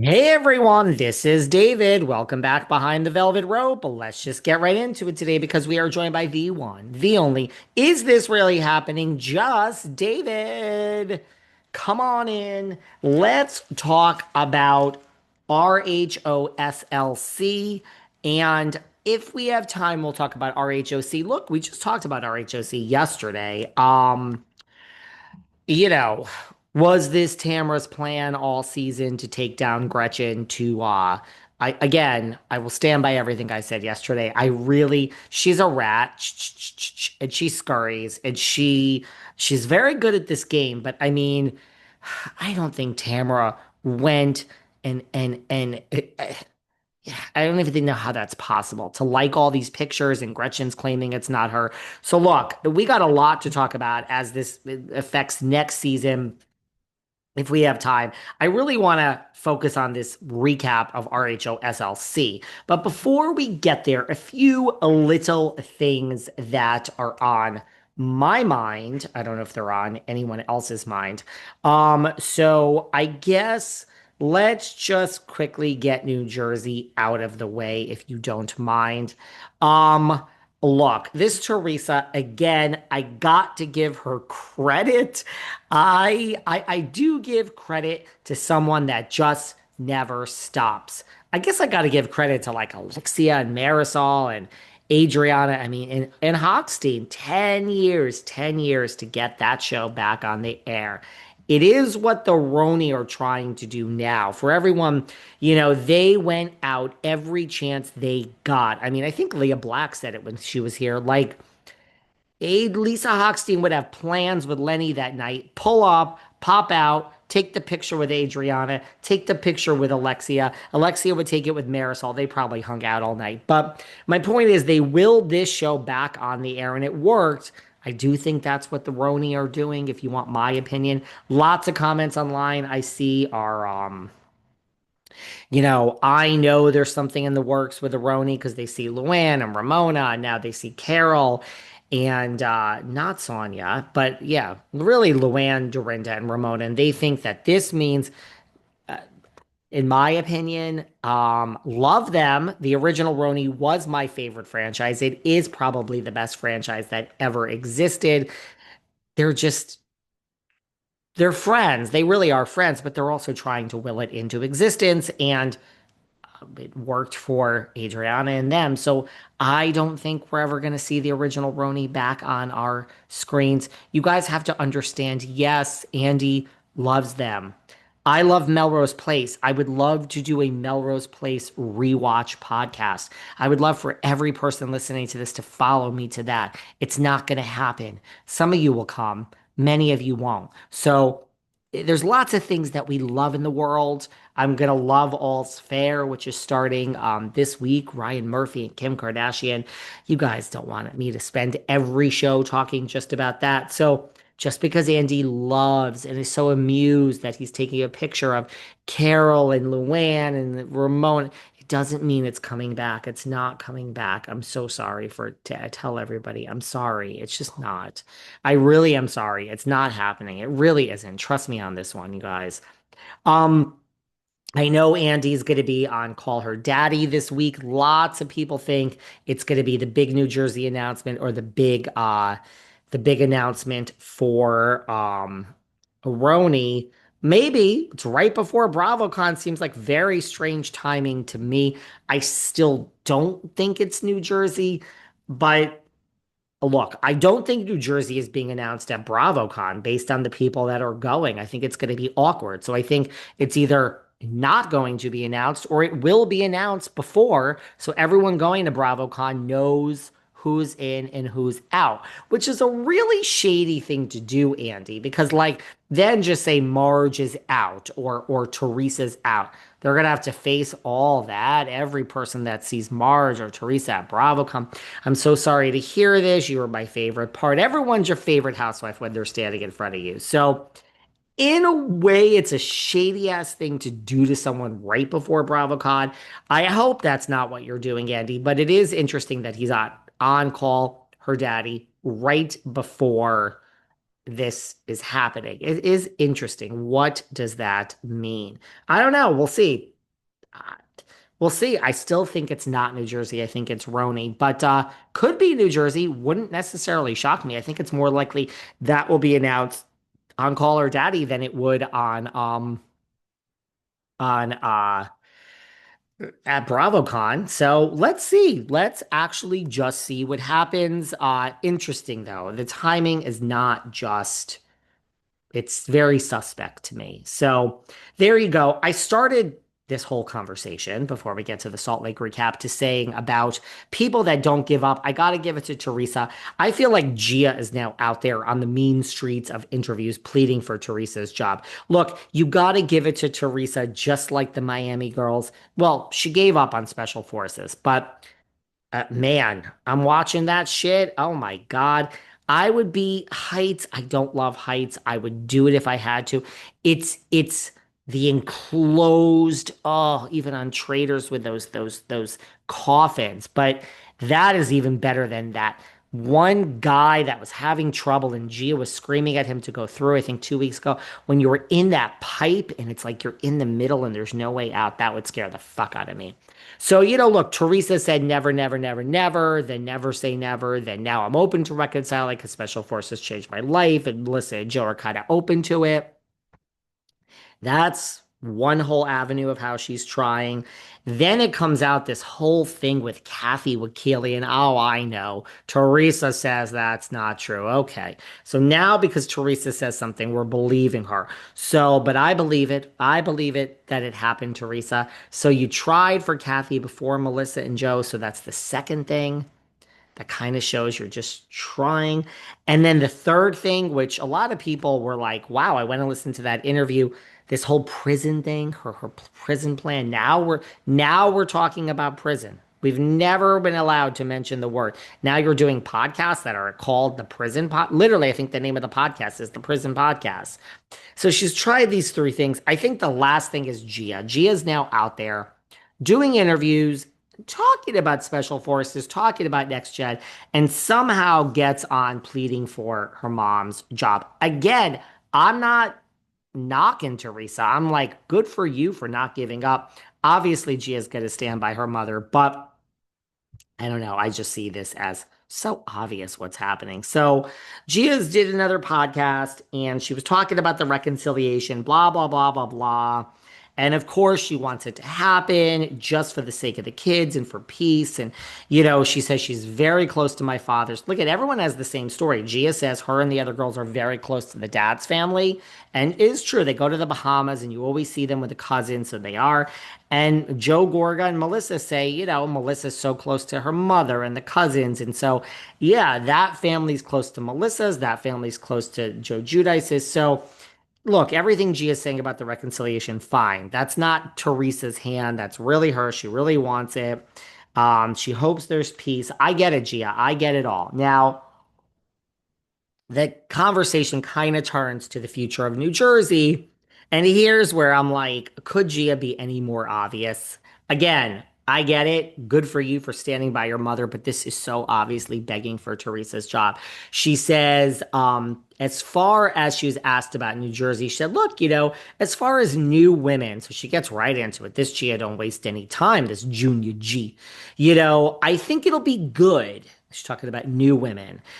Hey everyone, this is David. Welcome back behind the velvet rope. Let's just get right into it today because we are joined by the one, the only. Is this really happening? Just David. Come on in. Let's talk about RHOSLC. And if we have time, we'll talk about RHOC. Look, we just talked about RHOC yesterday. You know, was this Tamara's plan all season to take down Gretchen to I will stand by everything I said yesterday. She's a rat and she scurries and she's very good at this game, but I mean, I don't think Tamara went and I don't even know how that's possible to like all these pictures and Gretchen's claiming it's not her. So look, we got a lot to talk about as this affects next season if we have time. I really want to focus on this recap of RHOSLC. But before we get there, a few little things that are on my mind. I don't know if they're on anyone else's mind. So I guess let's just quickly get New Jersey out of the way if you don't mind. Um, Look, this Teresa, again, I got to give her credit. I do give credit to someone that just never stops. I guess I got to give credit to like Alexia and Marisol and Adriana. I mean, and Hochstein, 10 years to get that show back on the air. It is what the RHONY are trying to do now. For everyone, they went out every chance they got. I mean, I think Leah Black said it when she was here. Like, Lisa Hochstein would have plans with Lenny that night, pull up, pop out, take the picture with Adriana, take the picture with Alexia. Alexia would take it with Marisol. They probably hung out all night. But my point is, they willed this show back on the air and it worked. I do think that's what the RHONY are doing, if you want my opinion. Lots of comments online I see are, I know there's something in the works with the RHONY because they see Luann and Ramona, and now they see Carol and not Sonia, but yeah, really Luann, Dorinda, and Ramona. And they think that this means, in my opinion, love them. The original RHONY was my favorite franchise. It is probably the best franchise that ever existed. They're just they're friends. They really are friends, but they're also trying to will it into existence. And it worked for Adriana and them. So I don't think we're ever going to see the original RHONY back on our screens. You guys have to understand, yes, Andy loves them. I love Melrose Place. I would love to do a Melrose Place rewatch podcast. I would love for every person listening to this to follow me to that. It's not going to happen. Some of you will come, many of you won't. So there's lots of things that we love in the world. I'm gonna love All's Fair, which is starting this week. Ryan Murphy and Kim Kardashian. You guys don't want me to spend every show talking just about that. So just because Andy loves and is so amused that he's taking a picture of Carol and Luann and Ramon, it doesn't mean it's coming back. It's not coming back. I'm so sorry to tell everybody. I'm sorry. It's just not. I really am sorry. It's not happening. It really isn't. Trust me on this one, you guys. Um, I know Andy's going to be on Call Her Daddy this week. Lots of people think it's going to be the big New Jersey announcement or the big announcement for Roni. Maybe it's right before BravoCon. Seems like very strange timing to me. I still don't think it's New Jersey, but look, I don't think New Jersey is being announced at BravoCon based on the people that are going. I think it's going to be awkward. So I think it's either not going to be announced or it will be announced before. So everyone going to BravoCon knows who's in and who's out, which is a really shady thing to do, Andy, because like then just say Marge is out or Teresa's out. They're gonna have to face all that. Every person that sees Marge or Teresa at BravoCon. I'm so sorry to hear this. You were my favorite part. Everyone's your favorite housewife when they're standing in front of you. So in a way, it's a shady ass thing to do to someone right before BravoCon. I hope that's not what you're doing, Andy, but it is interesting that he's on call her daddy right before this is happening. It is interesting. What does that mean? I don't know. We'll see. Uh, We'll see. I still think it's not New Jersey. I think it's Rhony, but could be New Jersey. Wouldn't necessarily shock me. I think it's more likely that will be announced on Call Her Daddy than it would on at BravoCon. So let's see. Let's actually just see what happens. Interesting though. The timing is not just it's very suspect to me. So there you go. I started this whole conversation before we get to the Salt Lake recap to saying about people that don't give up. I got to give it to Teresa. I feel like Gia is now out there on the mean streets of interviews pleading for Teresa's job. Look, you got to give it to Teresa, just like the Miami girls. Well, she gave up on special forces, but man, I'm watching that shit. Oh my God. I would be heights. I don't love heights. I would do it if I had to. It's the enclosed, oh, even on traders with those coffins. But that is even better than that. One guy that was having trouble and Gia was screaming at him to go through, I think 2 weeks ago, when you were in that pipe and it's like you're in the middle and there's no way out, that would scare the fuck out of me. So, look, Teresa said never, never, never, never, then never say never. Then now I'm open to reconciling because special forces changed my life. And Melissa and Joe are kind of open to it. That's one whole avenue of how she's trying. Then it comes out this whole thing with Kathy Wakili, and oh, I know. Teresa says that's not true. Okay. So now because Teresa says something, we're believing her. So, but I believe it. I believe it that it happened, Teresa. So you tried for Kathy before Melissa and Joe. So that's the second thing. That kind of shows you're just trying. And then the third thing, which a lot of people were like, wow, I went and listened to that interview, this whole prison thing, her prison plan. Now we're talking about prison. We've never been allowed to mention the word. Now you're doing podcasts that are called the prison pod. Literally, I think the name of the podcast is the prison podcast. So she's tried these three things. I think the last thing is Gia. Gia's now out there doing interviews, talking about special forces, talking about next gen, and somehow gets on pleading for her mom's job. Again, I'm not knocking Teresa. I'm like, good for you for not giving up. Obviously, Gia's going to stand by her mother, but I don't know. I just see this as so obvious what's happening. So Gia's did another podcast and she was talking about the reconciliation, blah, blah, blah, blah, blah. And of course, she wants it to happen just for the sake of the kids and for peace. And, she says she's very close to my father's. Look at everyone has the same story. Gia says her and the other girls are very close to the dad's family. And it is true. They go to the Bahamas and you always see them with the cousins. So they are. And Joe Gorga and Melissa say, Melissa's so close to her mother and the cousins. And so, yeah, that family's close to Melissa's. That family's close to Joe Giudice's. So, look, everything Gia is saying about the reconciliation, fine. That's not Teresa's hand. That's really her. She really wants it. She hopes there's peace. I get it, Gia. I get it all. Now, the conversation kind of turns to the future of New Jersey. And here's where I'm like, could Gia be any more obvious? Again, I get it. Good for you for standing by your mother, but this is so obviously begging for Teresa's job. She says, as far as she was asked about New Jersey, she said, look, as far as new women, so she gets right into it. This Gia don't waste any time, this Junior G. I think it'll be good. She's talking about new women.